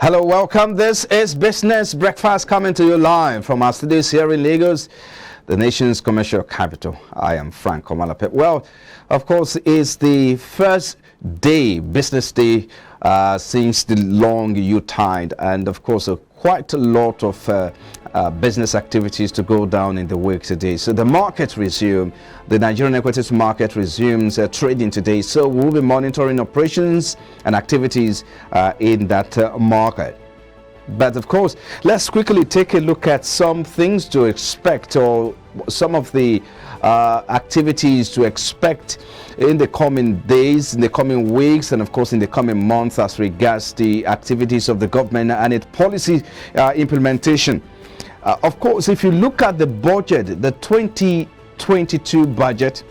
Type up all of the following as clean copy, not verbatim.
Hello, welcome. This is Business Breakfast coming to you live from our studios here in Lagos, the nation's commercial capital. I am Frank Omalape. Well, of course, it's the first day, business day, since the long Yuletide, and of course, quite a lot of business activities to go down in the week today. So the market resumes, the Nigerian equities market resumes trading today. So we'll be monitoring operations and activities in that market. But of course, let's quickly take a look at some things to expect, or some of the activities to expect in the coming days, in the coming weeks, and of course in the coming months as regards the activities of the government and its policy implementation. Of course, if you look at the budget, the 2022 budget,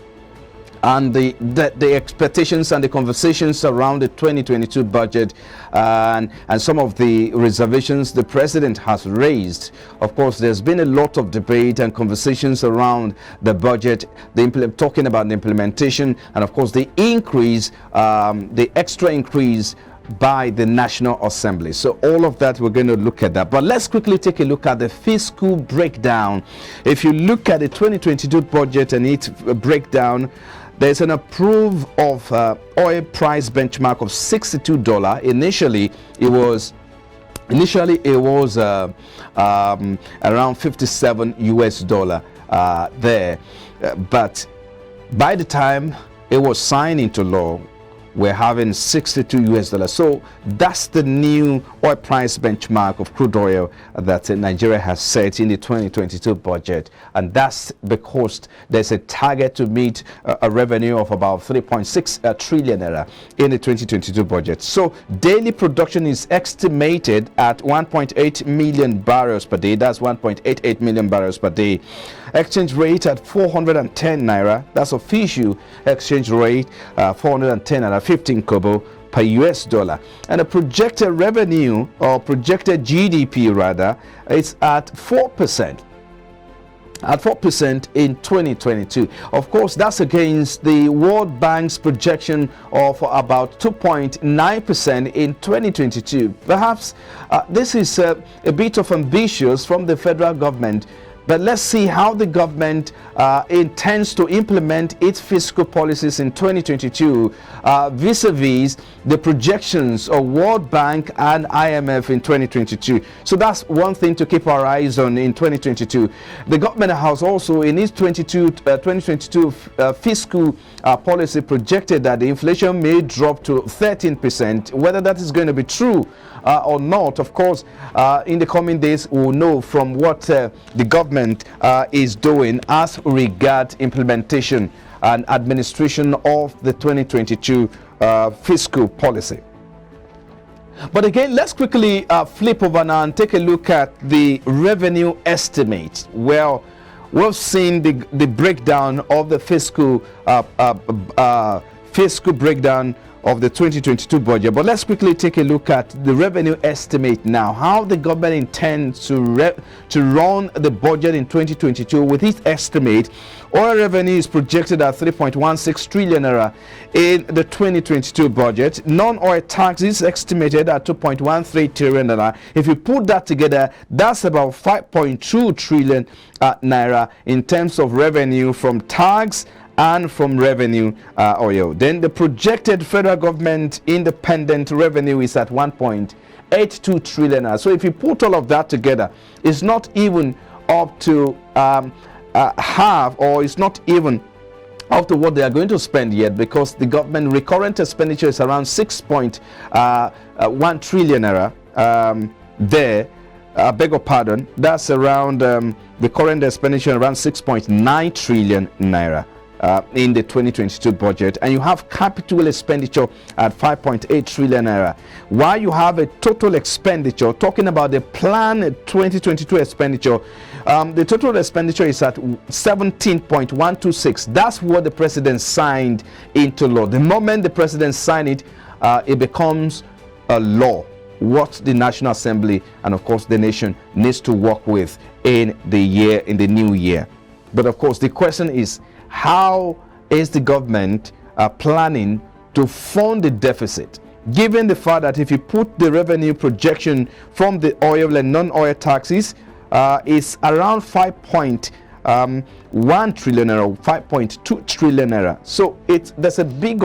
and the expectations and the conversations around the 2022 budget, and some of the reservations the president has raised. Of course, there's been a lot of debate and conversations around the budget, talking about the implementation, and of course the increase, the extra increase by the National Assembly. So all of that, we're going to look at that. But let's quickly take a look at the fiscal breakdown. If you look at the 2022 budget and its breakdown, there's an approve of oil price benchmark of $62. Initially it was around 57 US dollar there, but by the time it was signed into law, we're having 62 US dollars. So that's the new oil price benchmark of crude oil that Nigeria has set in the 2022 budget. And that's because there's a target to meet a revenue of about 3.6 trillion naira in the 2022 budget. So daily production is estimated at 1.8 million barrels per day. That's 1.88 million barrels per day. Exchange rate at 410 naira. That's official exchange rate, 410 naira, 15 kobo per US dollar. And the projected revenue, or projected GDP rather, is at 4%. At 4% in 2022. Of course, that's against the World Bank's projection of about 2.9% in 2022. Perhaps this is a bit of ambitious from the federal government. But let's see how the government intends to implement its fiscal policies in 2022 vis-a-vis the projections of World Bank and IMF in 2022. So that's one thing to keep our eyes on in 2022. The government has also in its 2022 fiscal policy projected that the inflation may drop to 13%. Whether that is going to be true or not, of course, in the coming days we'll know from what the government is doing as regard implementation and administration of the 2022 fiscal policy. But again, let's quickly flip over now and take a look at the revenue estimate. Well, we've seen the breakdown of the fiscal breakdown of the 2022 budget, but let's quickly take a look at the revenue estimate now, how the government intends to run the budget in 2022. With its estimate, oil revenue is projected at 3.16 trillion naira in the 2022 budget. Non-oil tax is estimated at 2.13 trillion naira. If you put that together, that's about 5.2 trillion naira in terms of revenue from tax and from revenue oil. Then the projected federal government independent revenue is at 1.82 trillion. So if you put all of that together, it's not even up to half, or it's not even up to what they are going to spend yet, because the government recurrent expenditure is around 6.1 trillion naira there. I beg your pardon, that's around the current expenditure around 6.9 trillion naira. In the 2022 budget, and you have capital expenditure at 5.8 trillion naira, while you have a total expenditure, talking about the planned 2022 expenditure, the total expenditure is at 17.126. That's what the president signed into law. The moment the president signed it, it becomes a law, what the National Assembly and of course the nation needs to work with in the new year. But of course the question is, how is the government planning to fund the deficit? given the fact that if you put the revenue projection from the oil and non-oil taxes, is around 5.1 trillion naira, 5.2 trillion naira. So there's a bit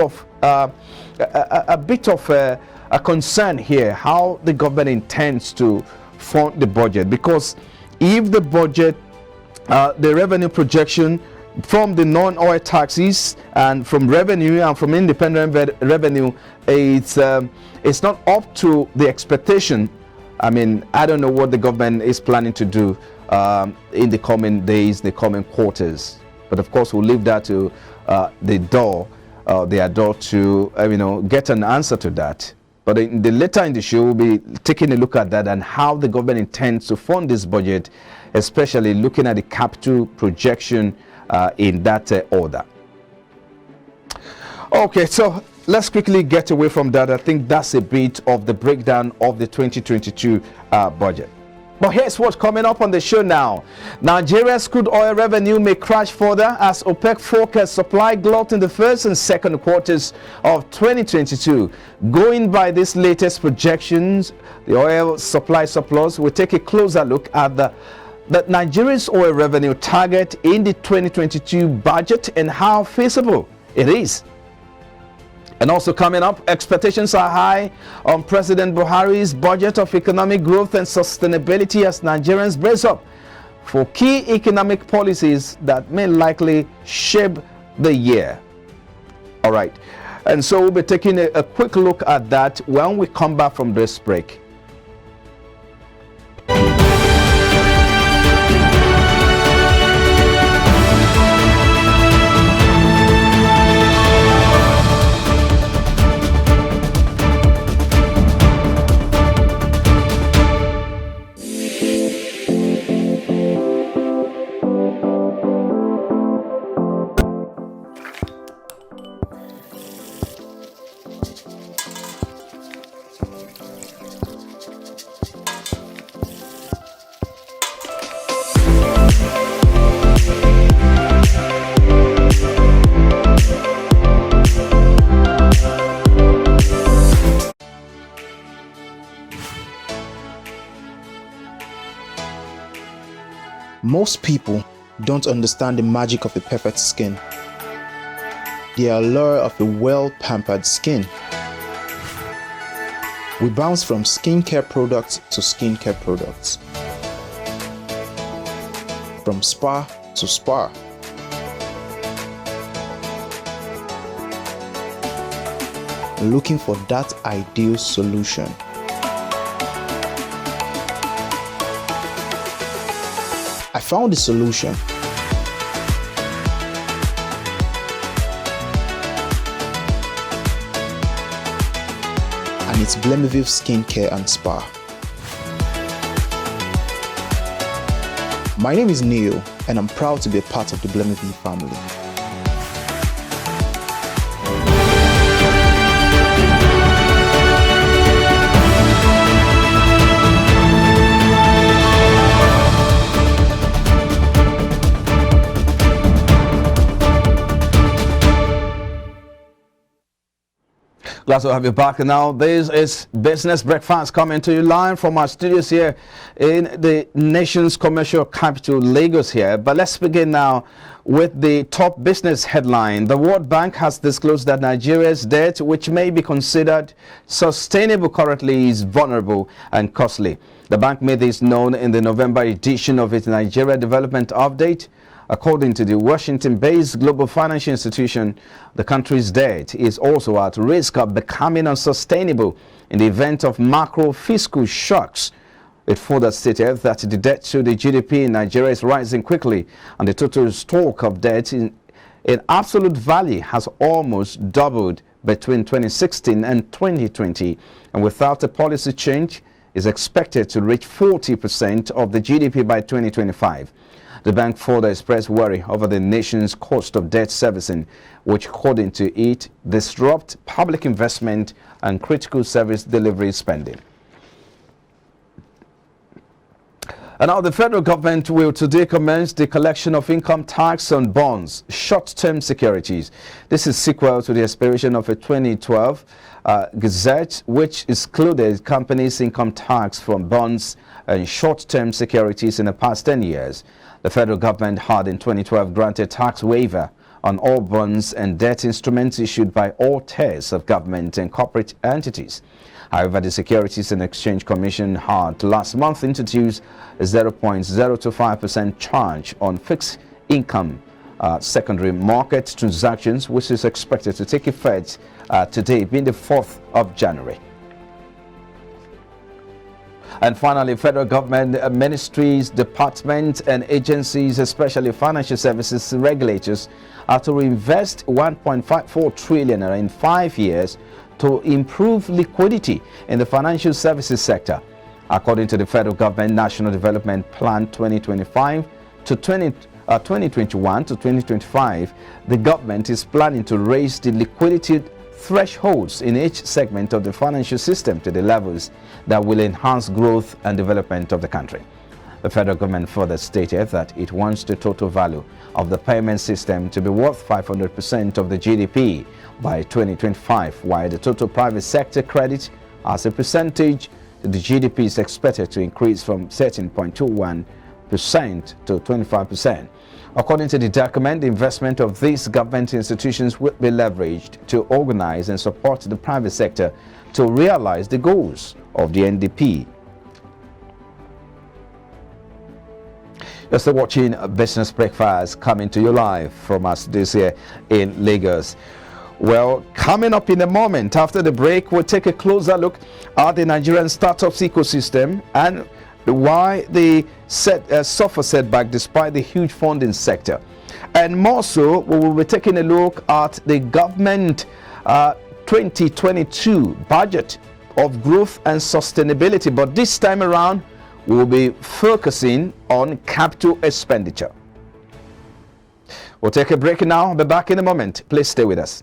of a concern here how the government intends to fund the budget, because if the budget, the revenue projection from the non-oil taxes and from revenue and from independent revenue, it's not up to the expectation. I mean, I don't know what the government is planning to do in the coming days, the coming quarters. But of course, we'll leave that to the door to get an answer to that. But later in the show, we'll be taking a look at that and how the government intends to fund this budget, especially looking at the capital projection in that order. Okay, so let's quickly get away from that. I think that's a bit of the breakdown of the 2022 budget. But here's what's coming up on the show now. Nigeria's crude oil revenue may crash further as OPEC forecasts supply glut in the first and second quarters of 2022. Going by these latest projections, the oil supply surplus, will take a closer look at the Nigeria's oil revenue target in the 2022 budget and how feasible it is. And also coming up, expectations are high on President Buhari's budget of economic growth and sustainability as Nigerians brace up for key economic policies that may likely shape the year. All right. And so we'll be taking a quick look at that when we come back from this break. Most people don't understand the magic of a perfect skin, the allure of a well-pampered skin. We bounce from skincare products to skincare products, from spa to spa. Looking for that ideal solution. I found the solution. And it's Blemiville Skincare and Spa. My name is Neil, and I'm proud to be a part of the Blemiville family. Glad to have you back. Now, this is Business Breakfast coming to you live from our studios here in the nation's commercial capital, Lagos here. But let's begin now with the top business headline. The World Bank has disclosed that Nigeria's debt, which may be considered sustainable currently, is vulnerable and costly. The bank made this known in the November edition of its Nigeria Development Update. According to the Washington-based global financial institution, the country's debt is also at risk of becoming unsustainable in the event of macro-fiscal shocks. It further stated that the debt to the GDP in Nigeria is rising quickly, and the total stock of debt in absolute value has almost doubled between 2016 and 2020, and without a policy change, is expected to reach 40% of the GDP by 2025. The bank further expressed worry over the nation's cost of debt servicing, which, according to it, disrupt public investment and critical service delivery spending. And now the federal government will today commence the collection of income tax on bonds, short-term securities. This is sequel to the expiration of a 2012 Gazette, which excluded companies' income tax from bonds and short-term securities in the past 10 years. The federal government had in 2012 granted tax waiver on all bonds and debt instruments issued by all tiers of government and corporate entities. However, the Securities and Exchange Commission had last month introduced a 0.025% charge on fixed income secondary market transactions, which is expected to take effect today, being the 4th of January. And finally, federal government ministries, departments and agencies, especially financial services regulators, are to invest 1.54 trillion in 5 years to improve liquidity in the financial services sector. According to the federal government National Development Plan 2021 to 2025, the government is planning to raise the liquidity thresholds in each segment of the financial system to the levels that will enhance growth and development of the country. The federal government further stated that it wants the total value of the payment system to be worth 500% of the GDP by 2025, while the total private sector credit as a percentage of the GDP is expected to increase from 13.21% to 25%. According to the document, the investment of these government institutions will be leveraged to organize and support the private sector to realize the goals of the NDP. You're still watching Business Breakfast, coming to you live from us this year in Lagos. Well, coming up in a moment after the break, we'll take a closer look at the Nigerian startups ecosystem and why they suffer setback despite the huge funding sector. And more so, we will be taking a look at the government 2022 budget of growth and sustainability. But this time around, we will be focusing on capital expenditure. We'll take a break now. I'll be back in a moment. Please stay with us.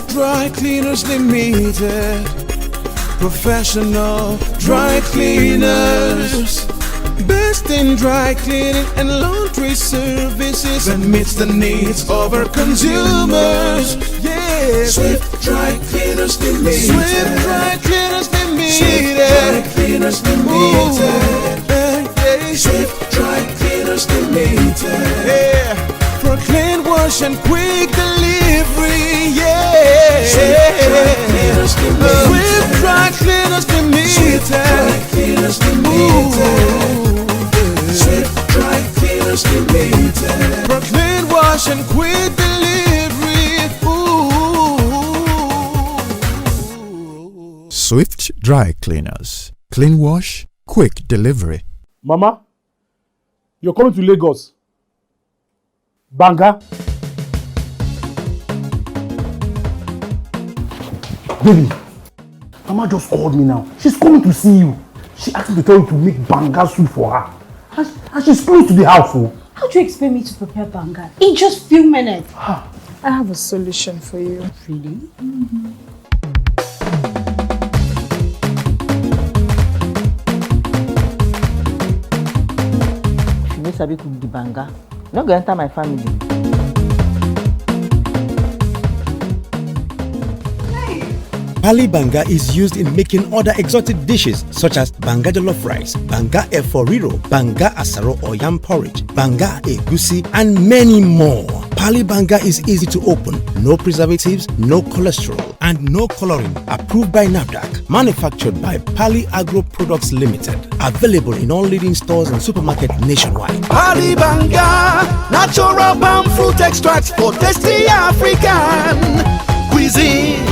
Dry Cleaners Limited, professional dry cleaners, best in dry cleaning and laundry services that meets the needs of our consumers. Yeah, Swift Dry Cleaners Limited. Swift Dry Cleaners Limited. Swift Dry Cleaners Limited. Yeah. Swift Dry Cleaners Limited. Yeah, for clean wash and quick delivery. Yeah. Swift Dry Cleaners Limited. Swift Dry Cleaners Limited. Swift Dry Cleaners Limited. For clean wash and quick delivery. Ooh. Swift Dry Cleaners. Clean wash, quick delivery. Mama, you're coming to Lagos. Banga. Baby, Mama just called me now. She's coming to see you. She asked me to tell you to make banga soup for her. And she's close to the house. Oh. How do you expect me to prepare banga in just few minutes? I have a solution for you. Really? If you no sabi cook the banga, you no go enter my family. Pali banga is used in making other exotic dishes such as banga jollof rice, banga efo riro, banga asaro or yam porridge, banga egusi, and many more. Pali banga is easy to open, no preservatives, no cholesterol, and no coloring. Approved by NAFDAC. Manufactured by Pali Agro Products Limited. Available in all leading stores and supermarkets nationwide. Pali banga, natural palm fruit extracts for tasty African cuisine.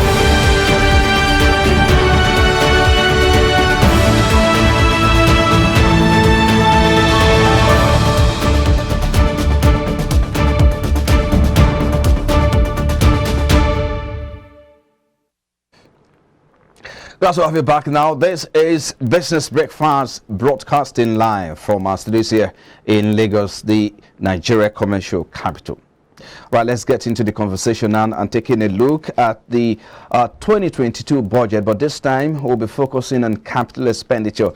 Glad to have you back now. This is Business Breakfast broadcasting live from our studios here in Lagos, the Nigeria commercial capital. Right, let's get into the conversation now and taking a look at the 2022 budget, but this time we'll be focusing on capital expenditure.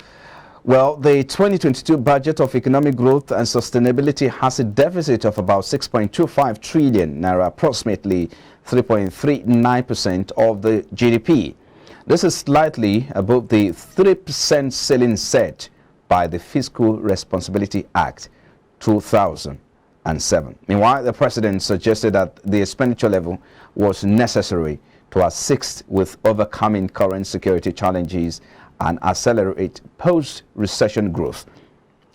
Well, the 2022 budget of economic growth and sustainability has a deficit of about 6.25 trillion naira, approximately 3.39% of the GDP. This is slightly above the 3% ceiling set by the Fiscal Responsibility Act 2007. Meanwhile, the president suggested that the expenditure level was necessary to assist with overcoming current security challenges and accelerate post-recession growth.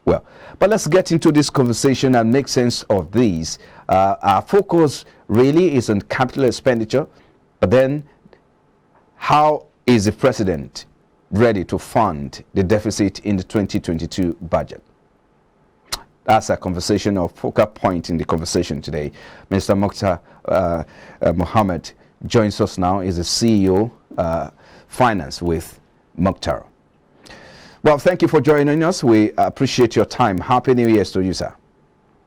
Well, but let's get into this conversation and make sense of these. Our focus really is on capital expenditure, but then how is the president ready to fund the deficit in the 2022 budget? That's a conversation of focal point in the conversation today. Mr. Mukhtar Mohammed joins us now. He's the CEO Finance with Mukhtar. Well, thank you for joining us. We appreciate your time. Happy New Year to you, sir.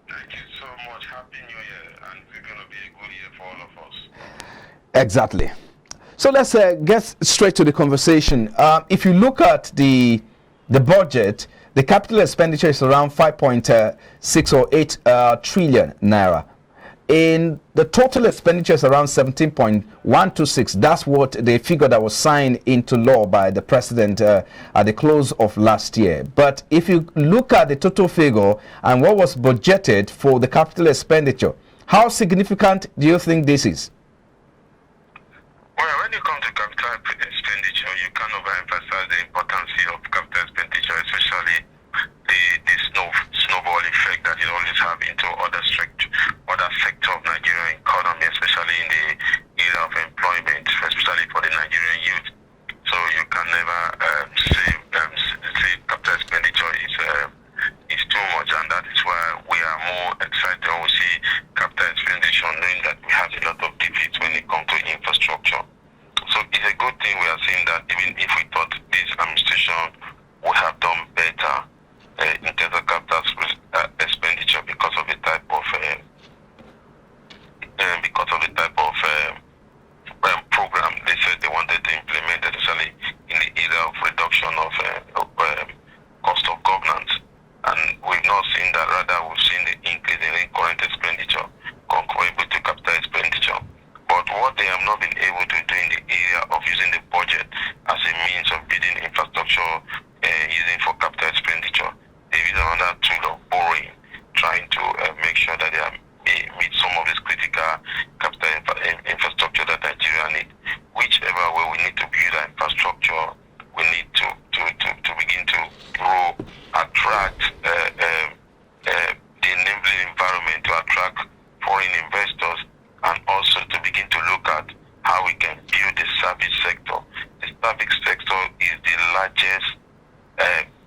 Thank you so much. Happy New Year, and it's going to be a good year for all of us. Exactly. So let's get straight to the conversation. If you look at the budget, the capital expenditure is around 5.6 or 8 trillion naira. In the total expenditure is around 17.126. That's what the figure that was signed into law by the president at the close of last year. But if you look at the total figure and what was budgeted for the capital expenditure, how significant do you think this is? Well, when you come to capital expenditure, you can overemphasize the importance of capital expenditure, especially the snowball effect that it always have into other sector of Nigerian economy, especially in the area of employment, especially for the Nigerian youth. So you can never say capital expenditure is too much, and that is why we are more excited when we see capital expenditure, knowing that we have a lot of deficits when it comes to infrastructure. So it's a good thing we are seeing that even if we thought this administration would have done better in terms of capital expenditure because of the type of program they said they wanted to implement, especially in the area of reduction of cost of governance. And we've not seen that, rather we've seen the increase in the current expenditure comparable to capital expenditure. But what they have not been able to do in the area of using the budget as a means of building infrastructure using for capital expenditure, they use another tool of borrowing, trying to make sure that they meet some of these critical capital infrastructure that Nigeria needs. Whichever way we need to build our infrastructure, we need to begin to grow, attract the enabling environment to attract foreign investors, and also to begin to look at how we can build the service sector. The service sector is the largest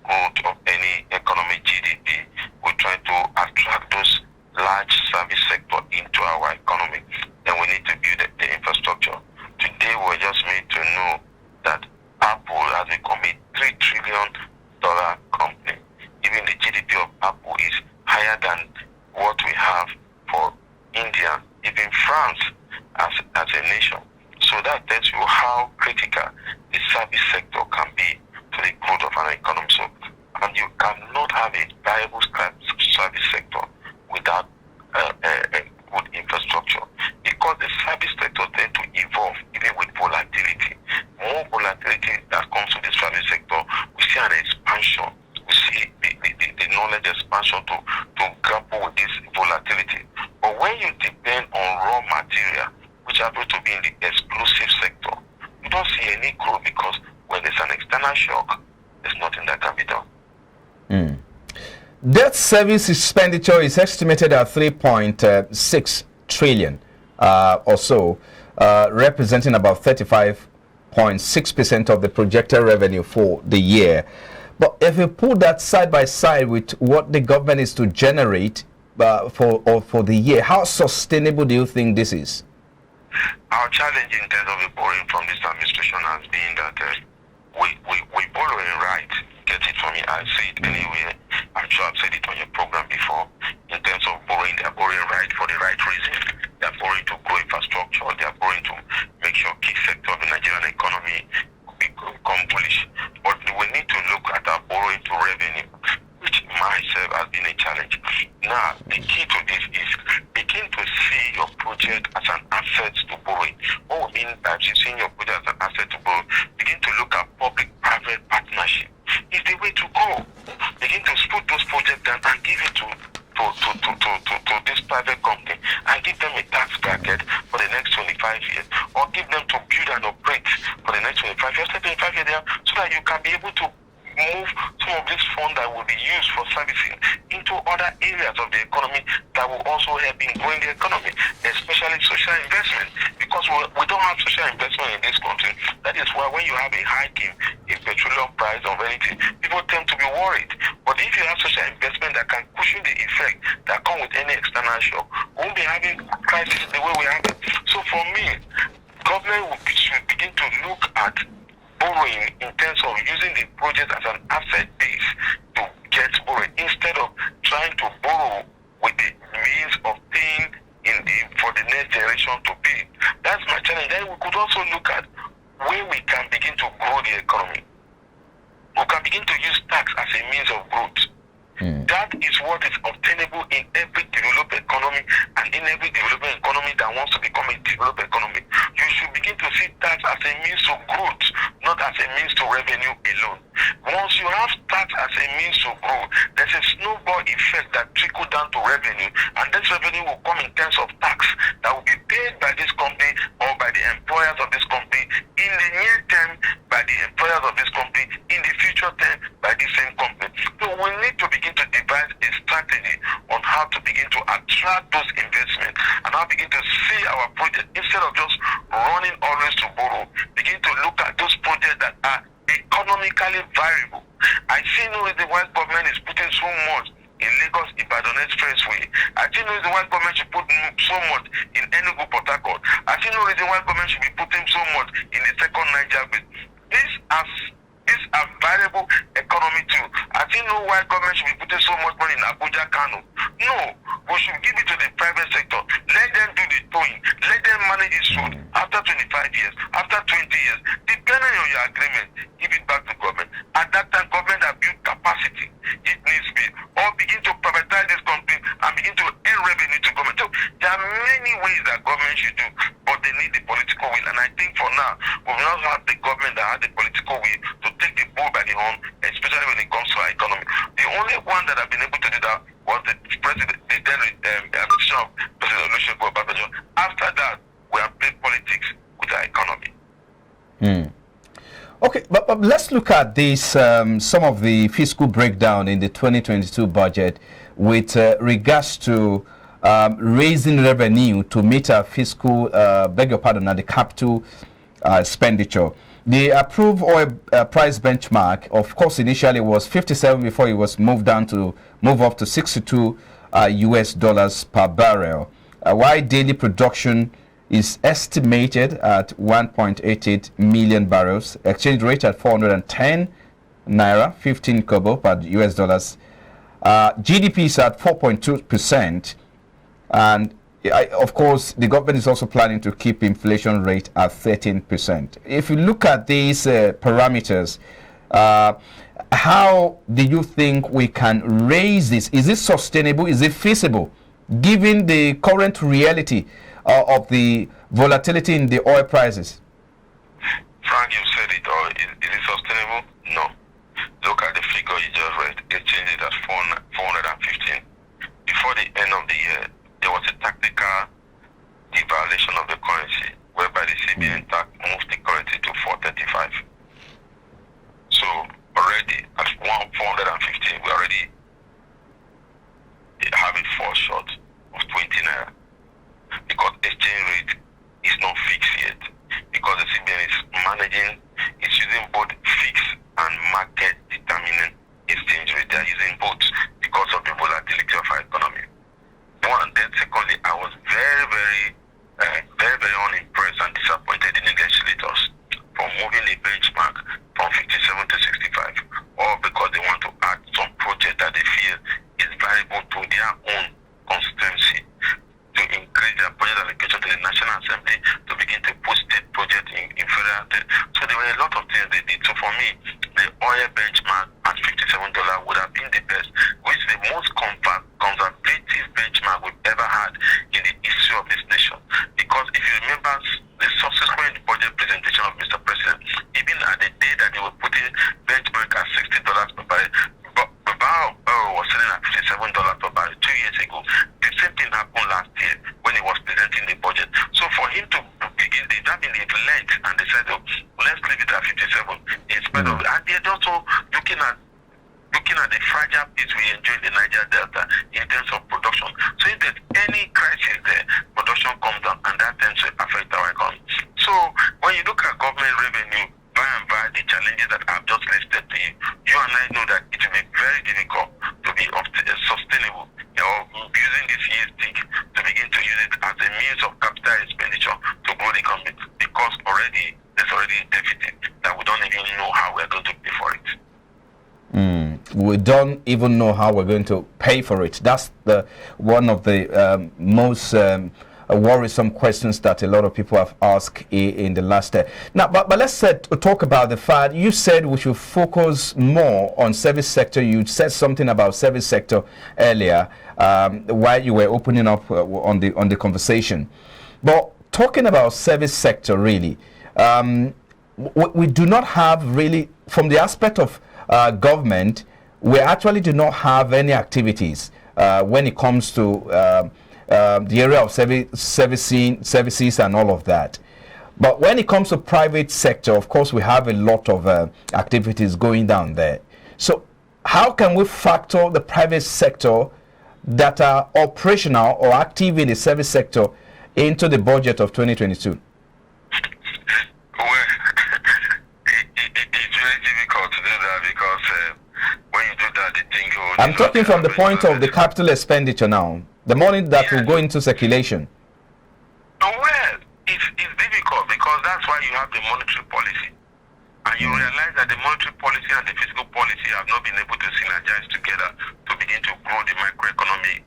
growth of any economic GDP. We're trying to attract those large service sector into our economy, then we need to build the infrastructure. Today we're just made to know that Apple has become a $3 trillion company. Even the GDP of Apple is higher than what we have for India, even France as a nation. So that tells you how critical the service sector can be to the growth of an economy. So, and you cannot have a viable service sector without good infrastructure, because the service sector tend to evolve even with volatility. more volatility that comes to this private sector, we see an expansion. We see the knowledge expansion to grapple with this volatility. But when you depend on raw material, which happen to be in the explosive sector, you don't see any growth because when there's an external shock, there's nothing that can be done. Debt service expenditure is estimated at 3.6 trillion or so, representing about 35.6% of the projected revenue for the year. But if you put that side by side with what the government is to generate for the year, how sustainable do you think this is? Our challenge in terms of the borrowing from this administration has been that we borrowing right. Get it from me, I say it anyway. I'm sure I've said it on your program before. In terms of borrowing, they are borrowing right for the right reason. They are borrowing to grow infrastructure. They are borrowing to make sure key sector of the Nigerian economy become bullish. But we need to look at our borrowing to revenue, which myself has been a challenge. Now, the key to this is begin to see your project as an asset to borrowing. What we mean by seeing your project as an asset to borrow, begin to look at public-private partnership. Is the way to go. Begin to put those projects down and give it to this private company and give them a tax bracket for the next 25 years, or give them to build and operate for the next 25 years, 25 years there, so that you can be able to move some of this fund that will be used for servicing into other areas of the economy that will also help in growing the economy, especially social investment, because we don't have social investment in this country. That is why when you have a hike in petroleum price or anything, people tend to be worried. But if you have social investment that can cushion the effect that come with any external shock, we won't be having crisis the way we have it. So for me, government should begin to look at borrowing in terms of using the project as an asset base to get borrowing instead of trying to borrow with the means of paying for the next generation to pay. That's my challenge. Then we could also look at where we can begin to grow the economy. We can begin to use tax as a means of growth. That is what is obtainable in every developed economy and in every developing economy that wants to become a developed economy. You should begin to see tax as a means to growth, not as a means to revenue alone. Once you have tax as a means to grow, there's a snowball effect that trickles down to revenue, and this revenue will come in terms of tax that will be paid by this company or by the employers of this company in the near term, by the employers of this company in the future term, by the same company. So we need to begin to devise a strategy on how to begin to attract those investments and how to begin to see our project instead of just running always to borrow. Begin to look at those projects that are economically viable. I see no reason why government is putting so much in Lagos-Ibadan Expressway. I see no reason why government should put so much in Enugu-Port Harcourt. I see no reason why government should be putting so much in the second Niger bit. These are variable economy too. I think no why government should be putting so much money in Abuja, Kano. No, we should give it to the private sector. Let them do the towing. Let them manage it soon. After 25 years, after 20 years, depending on your agreement, give it back to government. At that time, government have built capacity. It needs to be. Or begin to privatize this company and begin to earn revenue to government. So there are many ways that government should do, but they need the political will. And I think for now, we will not have the government that has the political will to take the bull by the horn, especially when it comes to our economy. The only one that have been able to do that was the president, the then administration of President Olusegun Obasanjo. After that, we have played politics with our economy. Okay, but let's look at this, some of the fiscal breakdown in the 2022 budget with regards to raising revenue to meet our fiscal, the capital expenditure. The approved oil price benchmark, of course, initially was 57 before it was moved up to 62 US dollars per barrel. While daily production is estimated at 1.88 million barrels, exchange rate at 410 naira, 15 kobo per US dollars. GDP is at 4.2%, and of course, the government is also planning to keep inflation rate at 13%. If you look at these parameters, how do you think we can raise this? Is it sustainable? Is it feasible, given the current reality of the volatility in the oil prices? Frank, you said it, or is it sustainable? No. Look at the figure you just read. Exchange rate at 415. Before the end of the year, there was a tactical devaluation of the currency, whereby the CBN moved the currency to 435. So already at 415, we already have a fall short of 20 naira, because exchange rate is not fixed yet, because the CBN is managing, it's using both fixed and market determining exchange rate. They are using both because of the volatility of our economy. One, then secondly, I was very, very unimpressed and disappointed in the legislators for moving the benchmark from 57 to 65, all because they want to add some project that they feel is valuable to their own constituency, to increase their budget allocation to the National Assembly, to begin to put state project in federal. So there were a lot of things they did. So for me, the oil benchmark at $57 would have been the best, which is the most conservative benchmark we've ever had in the history of this nation. Because if you remember the subsequent budget presentation of Mr. President, even at the day that they were putting benchmark at $60 per barrel, the barrel of oil was selling at $57 per barrel 2 years ago. The same thing happened last year when he was presenting the budget. So for him to begin, they led and they said, oh, let's leave it at 57 in spite of it. And they're also looking at the fragile peace we enjoy in the Niger Delta in terms of production. So if there's any crisis there, production comes down, and that tends to affect our economy. So when you look at government revenue, by and by, the challenges that I've just listed to you, you and I know that it will be very difficult to be sustainable, using this yardstick to begin to use it as a means of capital expenditure to grow the economy, because there's already a deficit that we don't even know how we're going to pay for it. We don't even know how we're going to pay for it. That's one of the most worrisome questions that a lot of people have asked in the last day. Now, but let's talk about the fact you said we should focus more on service sector. You said something about service sector earlier while you were opening up on the conversation. But talking about service sector, really, we do not have really, from the aspect of government, we actually do not have any activities when it comes to the area of services and all of that. But when it comes to private sector, of course, we have a lot of activities going down there. So how can we factor the private sector that are operational or active in the service sector into the budget of 2022? Well, it's very difficult to do that, because when you do that, the thing goes... I'm talking from the point of the capital expenditure now, the money that will go into circulation. Well, it's difficult, because that's why you have the monetary policy. And you realize that the monetary policy and the fiscal policy have not been able to synergize together to begin to grow the economic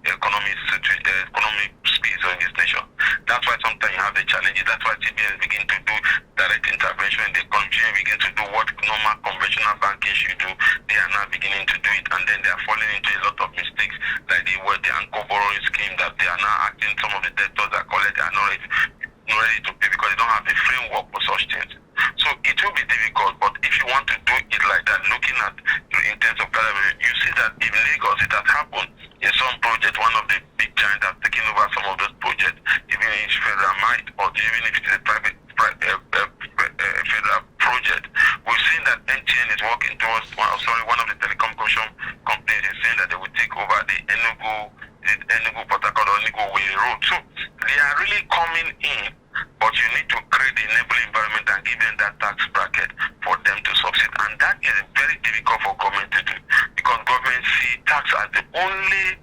space in this nation. That's why sometimes you have the challenges. That's why CBN begin to do direct intervention in the country and begin to do what normal conventional banking should do. They are now beginning to do it, and then they are falling into a lot of mistakes, like the anchor borrowing scheme, that they are now acting, some of the debtors that collect are not ready to pay because they don't have a framework for such things. So it will be difficult, but if you want to do it like that, looking at in terms of government, you see that in Lagos it has happened in some projects. One of the big giants has taken over some of those projects, even if it's federal might or even if it's a private federal project. We've seen that NTN is working towards one of the telecommunication companies is saying that they will take over the Enugu Port Harcourt or Enugu Way Road. So they are really coming in, but you need to create the enabling environment and give them that tax bracket for them to succeed. And that is very difficult for government to do, because government see tax as the only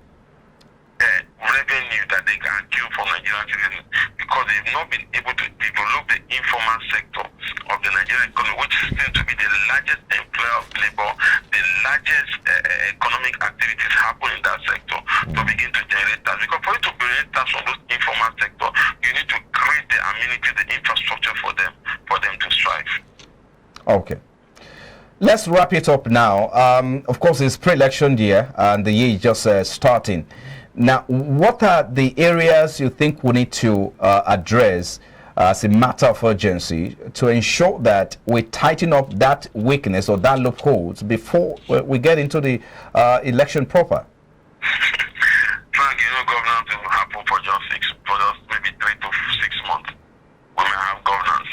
revenue that they can accrue from Nigerian citizens, because they've not been able to develop the informal sector of the Nigerian economy, which seems to be the largest employer of labor, the largest economic activities happen in that sector, to begin to generate tax. Because for you to generate tax from those informal sector, you need to create the amenities, the infrastructure for them to strive. Okay. Let's wrap it up now. Of course, it's pre-election year and the year is just starting. Now, what are the areas you think we need to address as a matter of urgency to ensure that we tighten up that weakness or that loopholes before we get into the election proper? Frank, governance will happen for just maybe 3 to 6 months. We may have governance.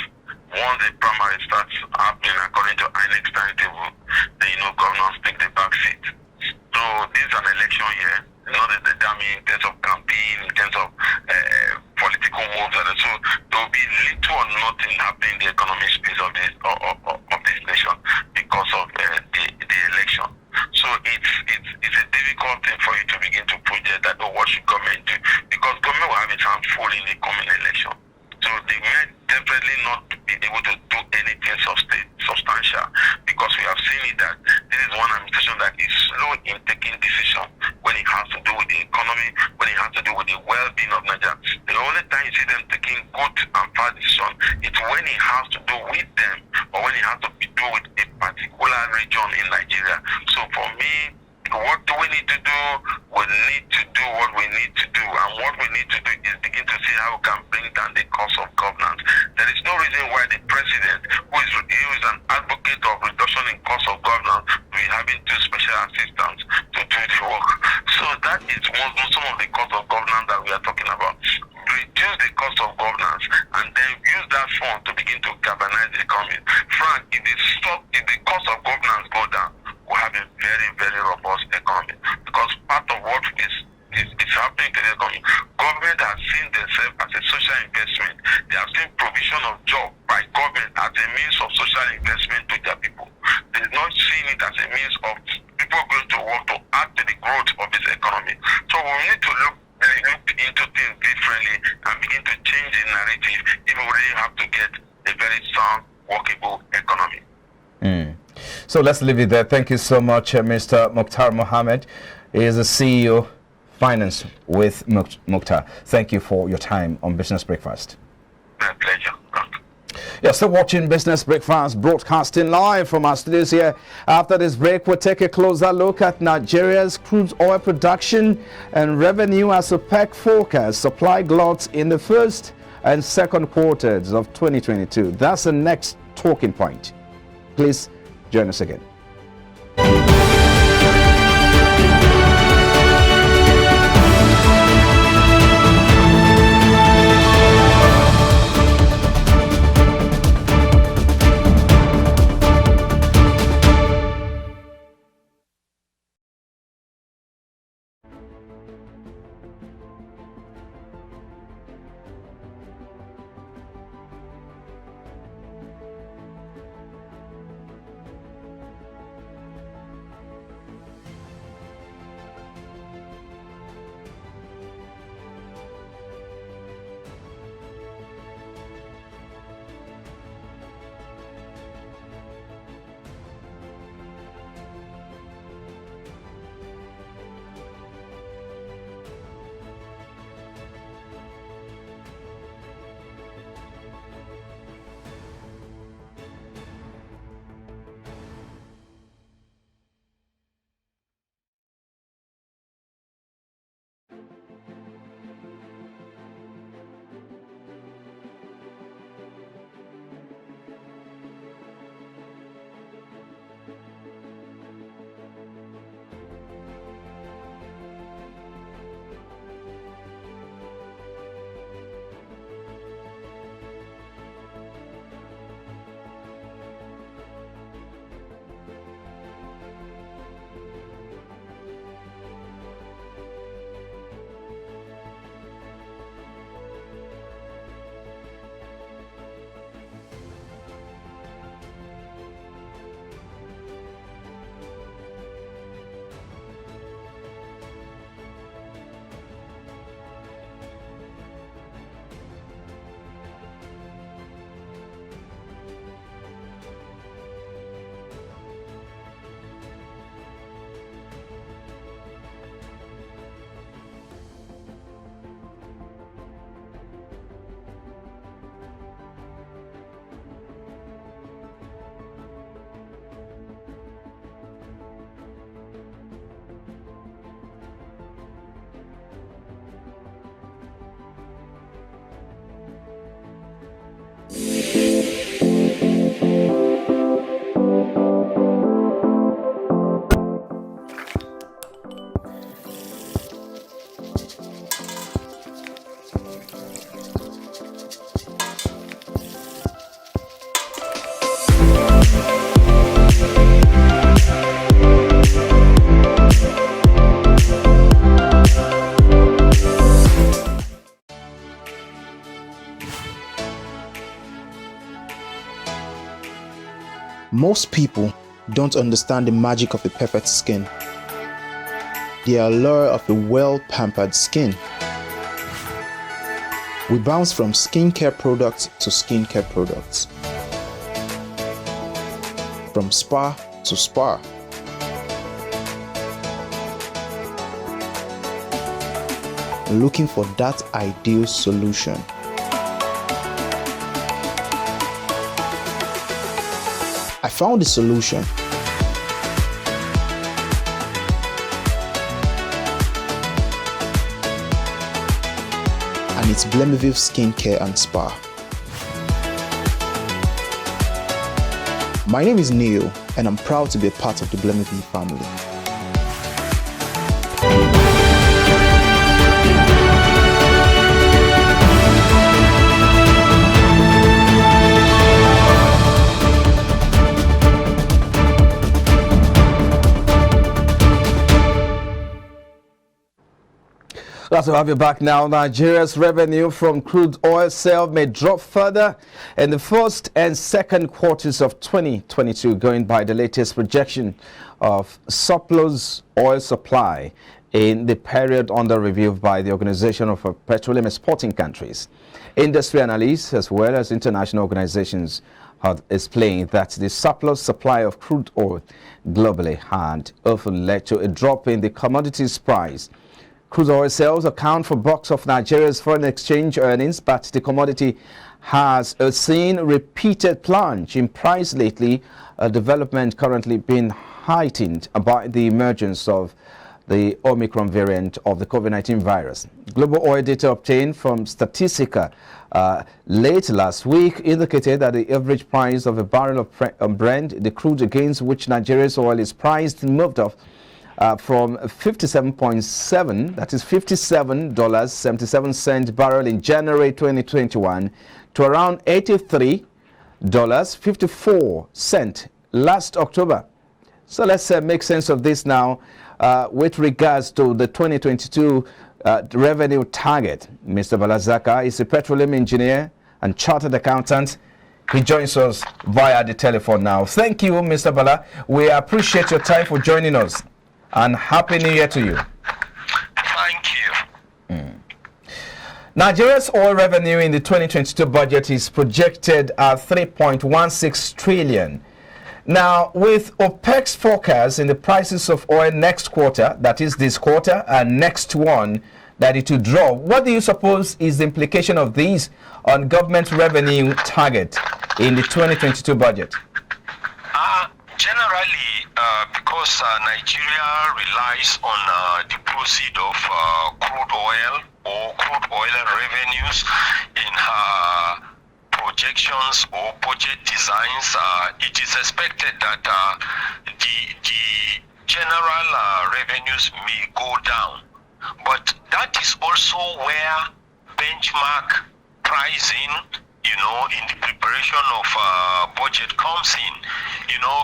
Once the primary starts happening according to INEC timetable, then governance take the back seat. So this is an election year. Not the dummy in terms of campaign, in terms of political moves, and so there will be little or nothing happening in the economic space of this nation because of the election. So it's a difficult thing for you to begin to project that what should government do, because government will have its hands full in the coming election. So they may definitely not be able to do anything substantial, because we have seen it that this is one administration that is slow in taking decisions when it has to do with the economy, when it has to do with the well-being of Nigeria. The only time you see them taking good and bad decisions is when it has to do with them, or when it has to do with a particular region in Nigeria. So for me, what do we need to do? We need to do what we need to do. And what we need to do is begin to see how we can bring down the cost of governance. There is no reason why the president, who is an advocate of reduction in cost of governance, will be having 2 special assistants to do the work. So that is some of the cost of governance that we are talking about. Reduce the cost of governance and then use that fund to begin to galvanize the economy. Frank, if the cost of governance go down, we have a very, very robust economy, because part of what is happening to the economy, government has seen themselves as a social investment. They have seen provision of job by government as a means of social investment to their people. They are not seeing it as a means of people going to work to add to the growth of this economy. So we need to look into things differently and begin to change the narrative if we really have to get a very sound, workable economy. So let's leave it there. Thank you so much, Mr. Mukhtar Mohammed. He is the CEO Finance with Mukhtar. Thank you for your time on Business Breakfast. My pleasure. You're still watching Business Breakfast, broadcasting live from our studios here. After this break, we'll take a closer look at Nigeria's crude oil production and revenue as OPEC forecasts supply gluts in the first and second quarters of 2022. That's the next talking point. Please join us again. Most people don't understand the magic of a perfect skin, the allure of a well-pampered skin. We bounce from skincare products to skincare products, from spa to spa. Looking for that ideal solution. I found the solution. And it's Blemiville Skincare and Spa. My name is Neil, and I'm proud to be a part of the Blemiville family. Glad to have you back now. Nigeria's revenue from crude oil sale may drop further in the first and second quarters of 2022, going by the latest projection of surplus oil supply in the period under review by the Organization of Petroleum Exporting Countries. Industry analysts as well as international organizations have explained that the surplus supply of crude oil globally had often led to a drop in the commodities price. Crude oil sales account for bulk of Nigeria's foreign exchange earnings, but the commodity has seen repeated plunge in price lately, a development currently being heightened by the emergence of the Omicron variant of the COVID-19 virus. Global oil data obtained from Statistica late last week indicated that the average price of a barrel of Brent, the crude against which Nigeria's oil is priced, moved up from 57.7, that is $57.77 barrel in January 2021 to around $83.54 last October. So let's make sense of this now with regards to the 2022 revenue target. Mr. Balazaka is a petroleum engineer and chartered accountant. He joins us via the telephone now. Thank you, Mr. Bala. We appreciate your time for joining us. And Happy New Year to you. Thank you. Nigeria's oil revenue in the 2022 budget is projected at 3.16 trillion. Now, with Opec'S forecast in the prices of oil next quarter, that is this quarter, and next one, that it will drop, what do you suppose is the implication of these on government revenue target in the 2022 budget? Generally, because Nigeria relies on the proceeds of crude oil or crude oil revenues in her projections or budget designs, it is expected that the general revenues may go down. But that is also where benchmark pricing, in the preparation of budget comes in.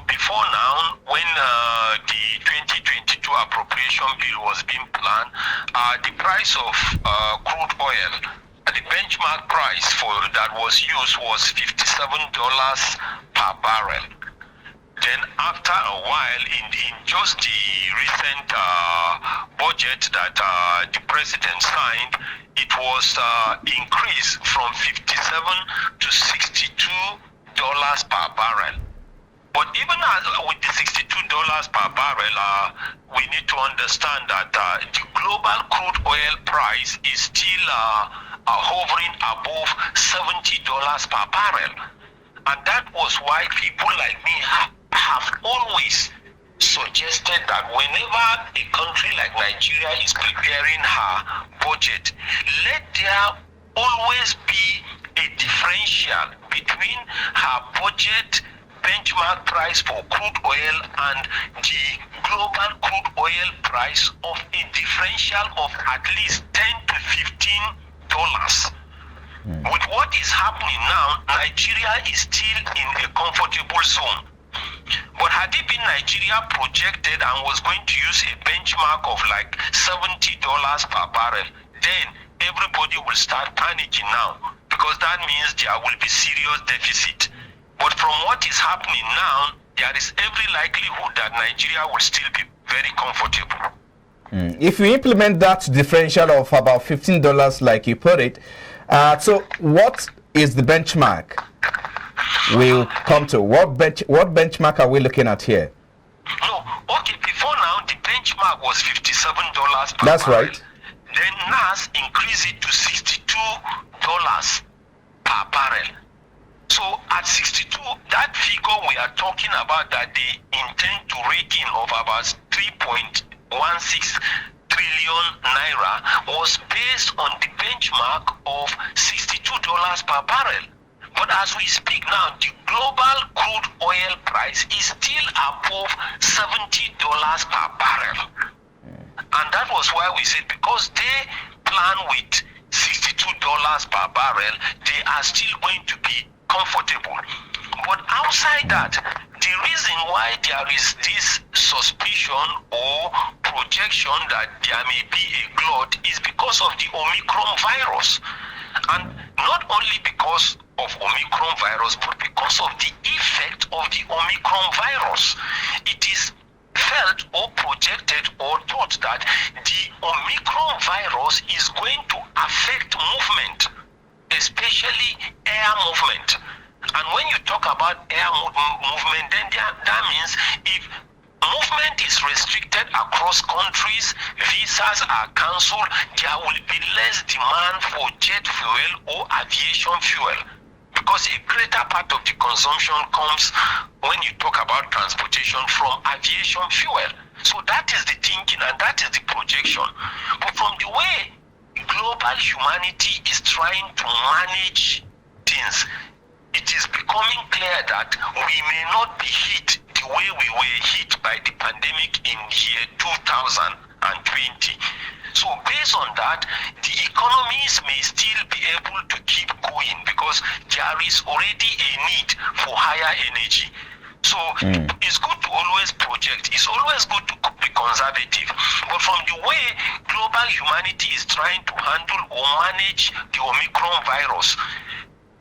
Before now, when the 2022 appropriation bill was being planned, the price of crude oil, the benchmark price for that was used was $57 per barrel. Then after a while, in just the recent budget that the president signed, it was increased from $57 to $62 per barrel. But even with the $62 per barrel, we need to understand that the global crude oil price is still hovering above $70 per barrel. And that was why people like me have always suggested that whenever a country like Nigeria is preparing her budget, let there always be a differential between her budget benchmark price for crude oil and the global crude oil price of a differential of at least $10 to $15. With what is happening now, Nigeria is still in a comfortable zone. But had it been Nigeria projected and was going to use a benchmark of like $70 per barrel, then everybody will start panicking now, because that means there will be serious deficit. But from what is happening now, there is every likelihood that Nigeria will still be very comfortable. If you implement that differential of about $15, like you put it, so what is the benchmark we'll come to? What benchmark are we looking at here? No, okay, before now, the benchmark was $57 per That's barrel. right. Then NAS increased it to $62 per barrel. So at 62, that figure we are talking about that they intend to rake in of about 3.16 trillion naira was based on the benchmark of $62 per barrel. But as we speak now, the global crude oil price is still above $70 per barrel. And that was why we said, because they plan with $62 per barrel, they are still going to be comfortable. But outside that, the reason why there is this suspicion or projection that there may be a glut is because of the Omicron virus. And not only because of Omicron virus, but because of the effect of the Omicron virus. It is felt or projected or thought that the Omicron virus is going to affect movement, especially air movement. And when you talk about air movement, then that means if movement is restricted across countries, visas are cancelled, there will be less demand for jet fuel or aviation fuel. Because a greater part of the consumption comes when you talk about transportation from aviation fuel. So that is the thinking and that is the projection. But from the way global humanity is trying to manage things, it is becoming clear that we may not be hit the way we were hit by the pandemic in year 2020. So based on that, the economies may still be able to keep going because there is already a need for higher energy. So it's good to always project. It's always good to be conservative. But from the way global humanity is trying to handle or manage the Omicron virus,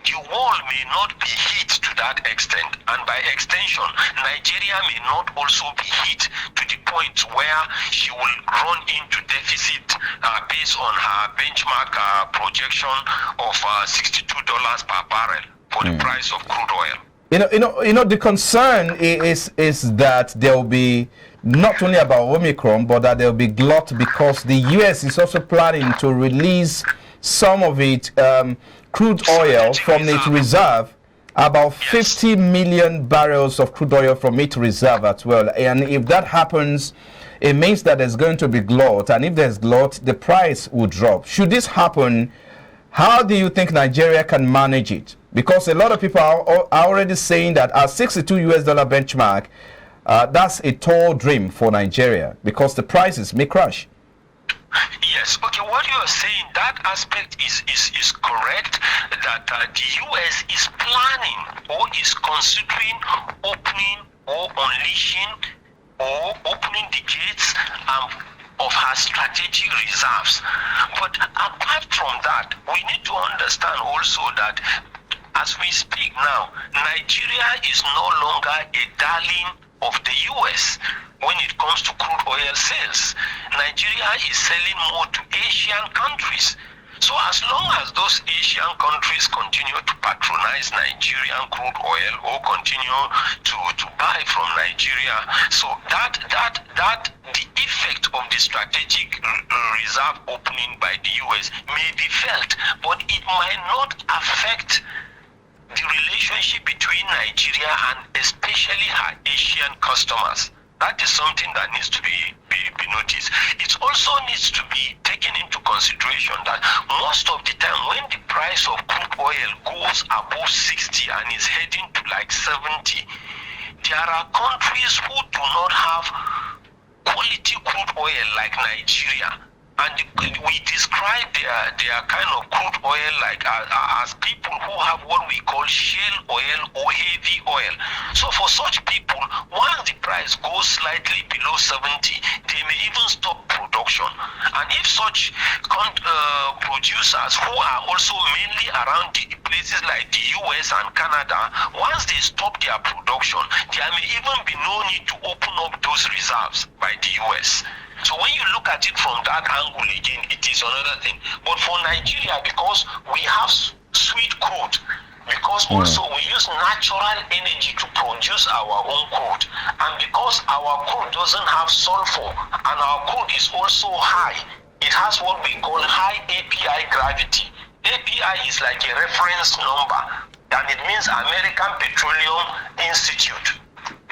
the world may not be hit to that extent, and by extension, Nigeria may not also be hit to the point where she will run into deficit based on her benchmark projection of $62 per barrel for the price of crude oil. You know, the concern is that there will be not only about Omicron, but that there will be glut because the US is also planning to release some of it. Crude oil from its reserve, about 50 million barrels of crude oil from its reserve as well. And if that happens, it means that there's going to be glut. And if there's glut, the price will drop. Should this happen, how do you think Nigeria can manage it? Because a lot of people are already saying that our $62 benchmark, that's a tall dream for Nigeria because the prices may crash. Yes, okay, what you are saying, that aspect is correct, that the US is planning or is considering opening or unleashing or opening the gates of her strategic reserves. But apart from that, we need to understand also that as we speak now, Nigeria is no longer a darling of the US when it comes to crude oil sales. Nigeria is selling more to Asian countries. So as long as those Asian countries continue to patronize Nigerian crude oil or continue to buy from Nigeria, so that the effect of the strategic reserve opening by the US may be felt, but it might not affect the relationship between Nigeria and especially her Asian customers. That is something that needs to be noticed. It also needs to be taken into consideration that most of the time when the price of crude oil goes above 60 and is heading to like 70, there are countries who do not have quality crude oil like Nigeria. And we describe their kind of crude oil like as people who have what we call shale oil or heavy oil. So for such people, once the price goes slightly below 70, they may even stop production production. And if such producers who are also mainly around the places like the US and Canada, once they stop their production, there may even be no need to open up those reserves by the US. So when you look at it from that angle again, it is another thing. But for Nigeria, because we have sweet crude, because also we use natural energy to produce our own crude, and because our crude doesn't have sulfur and our crude is also high, it has what we call high API gravity. API is like a reference number, and it means American Petroleum Institute.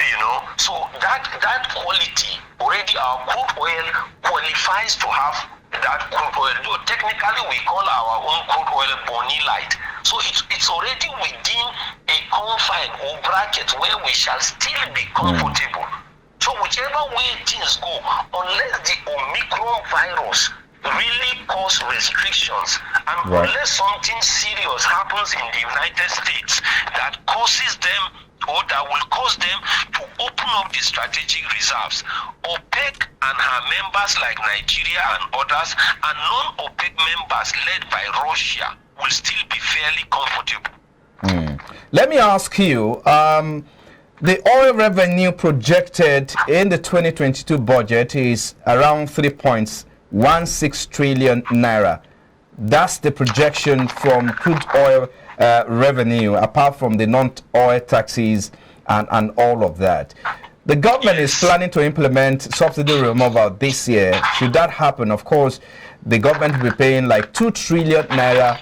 You know, so that quality already, our crude oil qualifies to have that crude oil. Though technically we call our own crude oil bonylite. So it's already within a confine or bracket where we shall still be comfortable. So whichever way things go, unless the Omicron virus really cause restrictions, and unless something serious happens in the United States that causes them, or that will cause them to open up the strategic reserves, OPEC and her members like Nigeria and others, and non-OPEC members led by Russia will still be fairly comfortable. Let me ask you, the oil revenue projected in the 2022 budget is around 3.16 trillion naira. That's the projection from crude oil revenue, apart from the non-oil taxes and all of that. The government is planning to implement subsidy removal this year. Should that happen, of course, the government will be paying like 2 trillion naira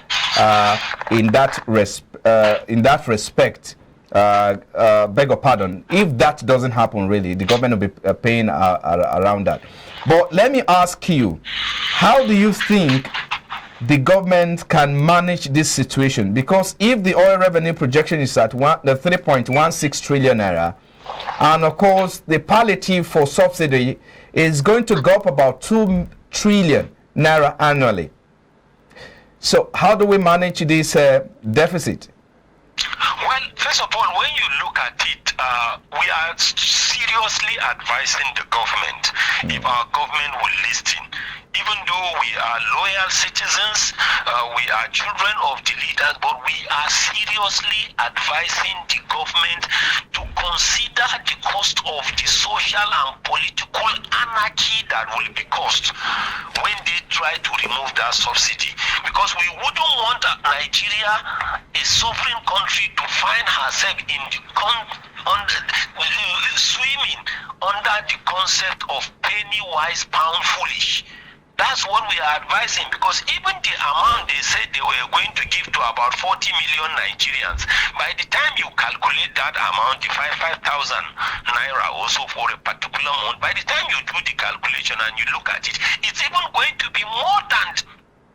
in that respect. Beg your pardon. If that doesn't happen, really, the government will be paying around that. But let me ask you, how do you think the government can manage this situation? Because if the oil revenue projection is at the 3.16 trillion naira, and of course the palliative for subsidy is going to go up about 2 trillion naira annually. So how do we manage this deficit? Well, first of all, when you look at it, we are seriously advising the government, if our government will listen. Even though we are loyal citizens, we are children of the leaders, but we are seriously advising the government to consider the cost of the social and political anarchy that will be caused when they try to remove that subsidy. Because we wouldn't want Nigeria, a sovereign country, to find herself in the swimming under the concept of penny wise, pound foolish. That's what we are advising, because even the amount they said they were going to give to about 40 million Nigerians, by the time you calculate that amount, the 5,000 naira also for a particular month, by the time you do the calculation and you look at it, it's even going to be more than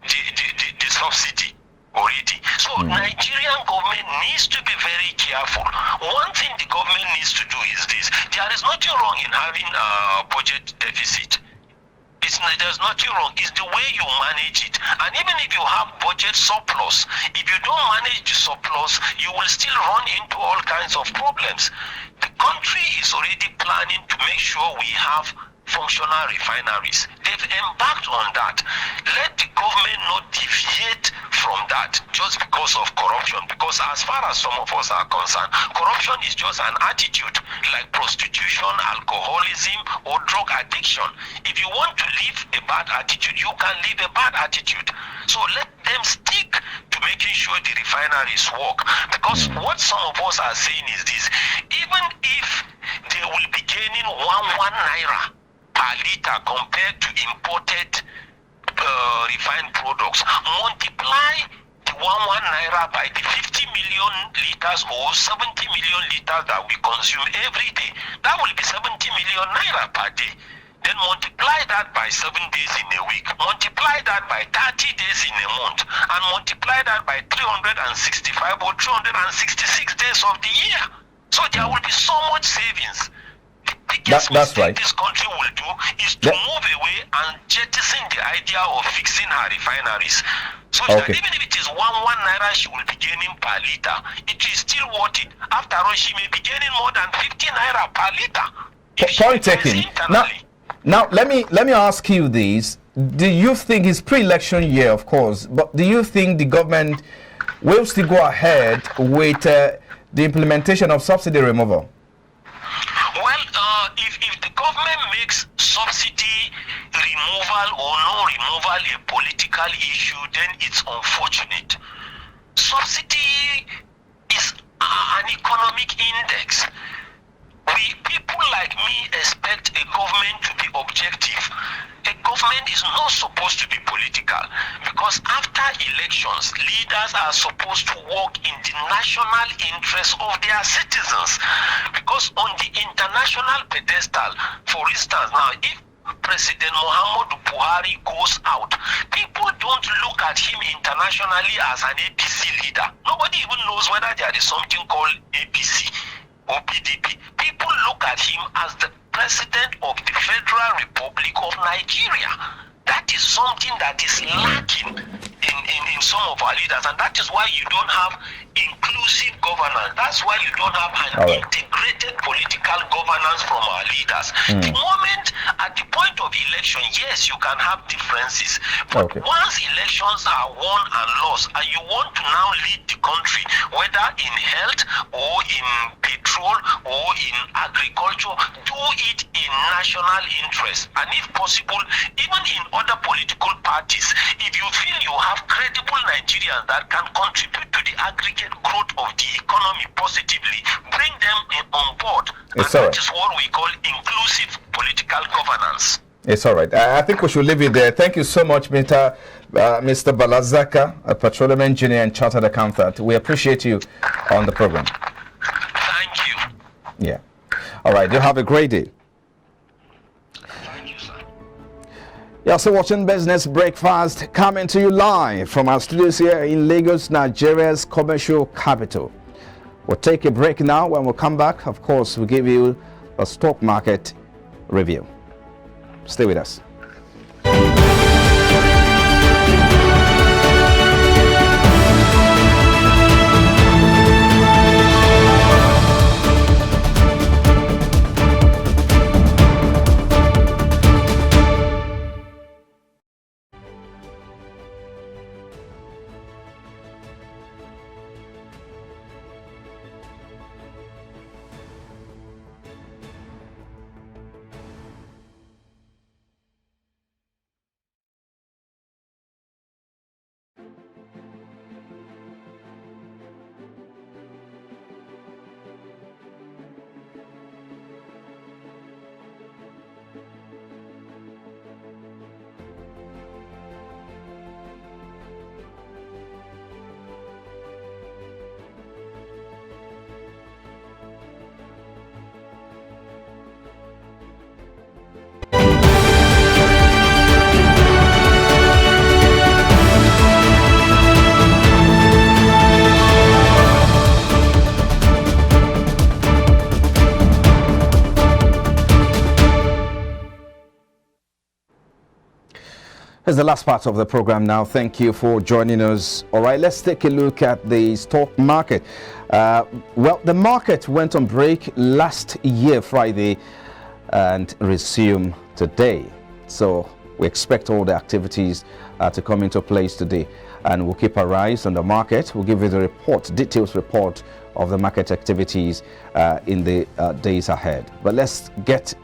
the subsidy already. So Nigerian government needs to be very careful. One thing the government needs to do is this: there is nothing wrong in having a budget deficit. There's nothing wrong. It's the way you manage it. And even if you have budget surplus, if you don't manage the surplus, you will still run into all kinds of problems. The country is already planning to make sure we have functional refineries. They've embarked on that. Let the government not deviate from that just because of corruption, because as far as some of us are concerned, corruption is just an attitude, like prostitution, alcoholism, or drug addiction. If you want to live a bad attitude, you can live a bad attitude. So let them stick to making sure the refineries work, because what some of us are saying is this: even if they will be gaining 1 naira per liter compared to imported refined products, multiply the 1 naira by the 50 million liters or 70 million liters that we consume every day. That will be 70 million naira per day. Then multiply that by 7 days in a week, multiply that by 30 days in a month, and multiply that by 365 or 366 days of the year. So there will be so much savings. That's right. This country will do is to move away and jettison the idea of fixing her refineries. So that even if it is 1 naira she will be gaining per liter, it is still worth it. After all, she may be gaining more than 50 naira per liter. Point taken. Now, let me ask you this. Do you think it's pre-election year, of course, but do you think the government will still go ahead with the implementation of subsidy removal? Well, if the government makes subsidy removal or no removal a political issue, then it's unfortunate. Subsidy is an economic index. People like me expect a government to be objective. A government is not supposed to be political, because after elections, leaders are supposed to work in the national interest of their citizens. Because on the international pedestal, for instance, now if President Muhammadu Buhari goes out, people don't look at him internationally as an APC leader. Nobody even knows whether there is something called APC or PDP. People look at him as the President of the Federal Republic of Nigeria. That is something that is lacking in some of our leaders, and that is why you don't have inclusive governance. That's why you don't have an integrated political governance from our leaders. The moment, at the point of election, yes, you can have differences, but once elections are won and lost, and you want to now lead the country, whether in health or in petrol or in agriculture, do it in national interest. And if possible, even in other political parties, if you feel you have credible Nigerians that can contribute to the aggregate growth of the economy positively, bring them on board. It's and that is what we call inclusive political governance. It's all right. I think we should leave it there. Thank you so much, Mr. Balazaka, a petroleum engineer and chartered accountant. We appreciate you on the program. Thank you. Yeah. All right. You have a great day. Thank you, sir. You're also watching Business Breakfast, coming to you live from our studios here in Lagos, Nigeria's commercial capital. We'll take a break now. When we come back, of course, we'll give you a stock market review. Stay with us. Here's the last part of the program now. Thank you for joining us. All right, let's take a look at the stock market. Well, the market went on break last year Friday and resumed today. So we expect all the activities to come into place today, and we'll keep our eyes on the market. We'll give you the report, details report of the market activities in the days ahead. But let's get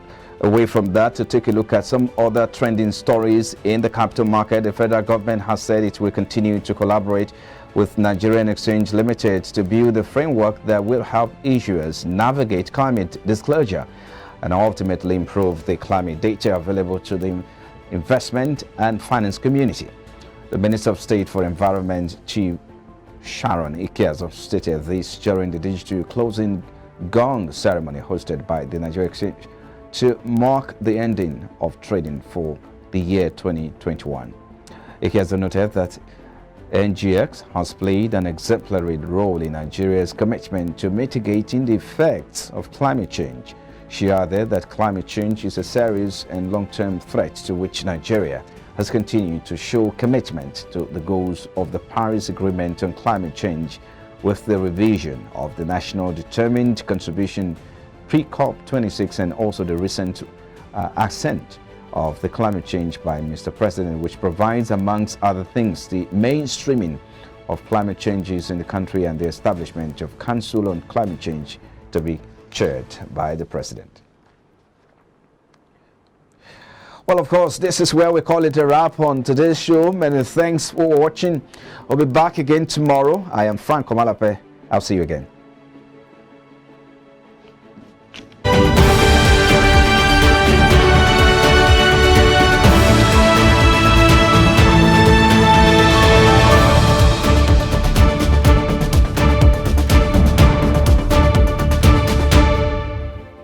away from that to take a look at some other trending stories in the capital market. The federal government has said it will continue to collaborate with Nigerian Exchange Limited to build a framework that will help issuers navigate climate disclosure and ultimately improve the climate data available to the investment and finance community. The Minister of State for Environment, Chief Sharon Ikeazo, stated this during the digital closing gong ceremony hosted by the Nigerian Exchange to mark the ending of trading for the year 2021. Ikeazo noted that NGX has played an exemplary role in Nigeria's commitment to mitigating the effects of climate change. She added that climate change is a serious and long-term threat to which Nigeria has continued to show commitment to the goals of the Paris Agreement on Climate Change with the revision of the National Determined Contribution pre-COP26 and also the recent assent of the climate change by Mr. President, which provides, amongst other things, the mainstreaming of climate changes in the country and the establishment of Council on Climate Change to be chaired by the President. Well, of course, this is where we call it a wrap on today's show. Many thanks for watching. I'll be back again tomorrow. I am Frank Omalape. I'll see you again.